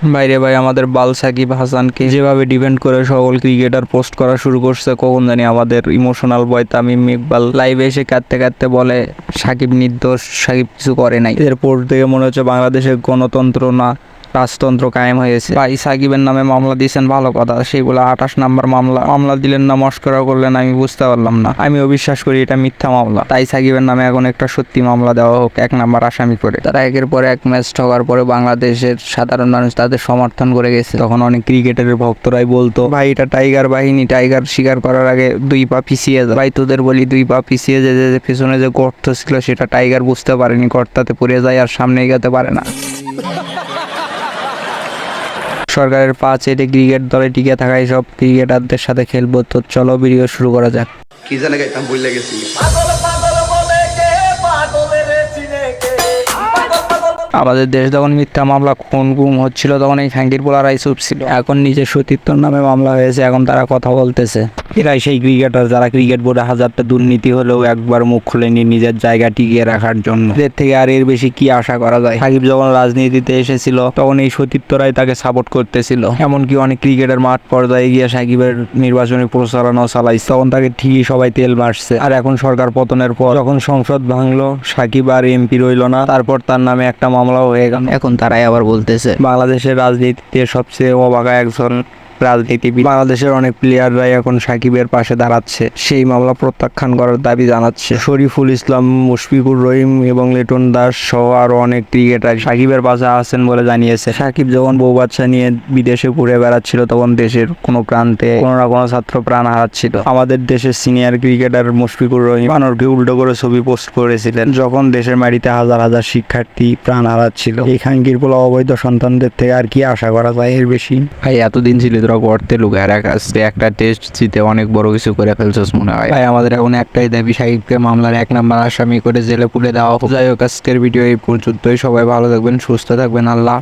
বাইরে ভাই আমাদের বাল সাকিব হাসানকে যেভাবে ডিপেন্ড করে সকল ক্রিকেটার পোস্ট করা শুরু করছে, কখন জানি আমাদের ইমোশনাল বয় তামিম ইকবাল লাইভে এসে কাঁদতে কাঁদতে বলে সাকিব নির্দোষ, সাকিব কিছু করে নাই। এদের পোস্ট দেখে মনে হচ্ছে বাংলাদেশের গণতন্ত্র না রাজতন্ত্র কায়েম হয়েছে। ভাই সাকিবের নামে মামলা দিয়েছেন ভালো কথা, সেইগুলো 28 নম্বর মামলা দিলেন না মস্করা করলেন আমি বুঝতে পারলাম না। আমিও বিশ্বাস করি এটা মিথ্যা মামলা, তাই সাকিবের নামে এখন একটা সত্যি মামলা দেওয়া হোক 1 নম্বর আসামি করে। তারা একের পর এক ম্যাচ ঠকার পরে বাংলাদেশের সাধারণ মানুষ তাদের সমর্থন করে গেছে। তখন অনেক ক্রিকেটারের ভক্তরাই বলতো ভাই এটা টাইগার বাহিনী, টাইগার শিকার করার আগে 2 পা পিছিয়ে যায়। ভাই তোদের বলি 2 পা পিছিয়ে যে পিছনে যে গর্ত ছিল সেটা টাইগার বুঝতে পারেনি, গর্তাতে পড়ে যায় আর সামনে এগাতে পারে না। সরকারের পা চেটে ক্রিকেট দলে টিকে থাকা সব ক্রিকেটারদের সাথে খেলবো। তো চলো ভিডিও শুরু করা যাক। কি জানে গাইতাম ভুলে গেছি। আমাদের দেশ যখন মিথ্যা মামলা খুন গুম হচ্ছিল তখন এই ফ্যাঙ্কির বোলারাই চুপ ছিল। এখন নিজের সতীর্থর নামে মামলা হয়েছে, এখন তারা কথা বলতেছে। এরাই সেই ক্রিকেটার যারা ক্রিকেট বোর্ডে হাজারটা দুর্নীতি হলেও একবার মুখ খুলেনি নিজের জায়গা টিকিয়ে রাখার জন্য। এদের থেকে আর এর বেশি কি আশা করা যায়? সাকিব যখন রাজনীতিতে এসেছিল তখন এই সতীর্থরাই তাকে সাপোর্ট করতেছিল। এমনকি অনেক ক্রিকেটার মাঠ পর্যায়ে গিয়ে সাকিবের নির্বাচনী প্রচারণা চালাইছে, তখন তাকে ঠিকই সবাই তেল মারছে। আর এখন সরকার পতনের পর যখন সংসদ ভাঙলো, সাকিব আর এমপি রইল না, তারপর তার নামে একটা মামলাও হয়ে গেল। এখন তারাই আবার বলতেছে বাংলাদেশের রাজনীতিতে সবচেয়ে অবাকা একজন রাজনীতিবিদ। বাংলাদেশের অনেক প্লেয়াররাই এখন সাকিবের পাশে দাঁড়াচ্ছে, সেই মামলা প্রত্যাখ্যান করার দাবি জানাচ্ছে। শরীফুল ইসলাম, মুশফিকুর রহিম এবং লিটন দাস সহ আরো অনেক ক্রিকেটার সাকিবের পাশে আছেন বলে জানিয়েছে। সাকিব যখন বউ বাচ্চা নিয়ে বিদেশে ঘুরে বেড়াচ্ছিল তখন দেশের কোনো প্রান্তে কোনো না কোনো ছাত্র প্রাণ হারাচ্ছিল। আমাদের দেশের সিনিয়র ক্রিকেটার মুশফিকুর রহিম বানরকে উল্টো করে ছবি পোস্ট করেছিলেন যখন দেশের মাটিতে হাজার হাজার শিক্ষার্থী প্রাণ হারাচ্ছিল। এই খাঙ্কির পোলা অবৈধ সন্তানদের থেকে আর কি আশা করা যায় এর বেশি? ভাই এতদিন ছিল গর্তে লুকায় রাখা, একটা টেস্ট জিতে অনেক বড় কিছু করে ফেলছিস মনে হয়। ভাই আমাদের এখন একটাই দাবি, সাকিবকে মামলার 1 নম্বর আসামি করে জেলে পুরে দেওয়া হোক। যাই হোক আজকের ভিডিও এই পর্যন্তই। সবাই ভালো থাকবেন, সুস্থ থাকবেন। আল্লাহ।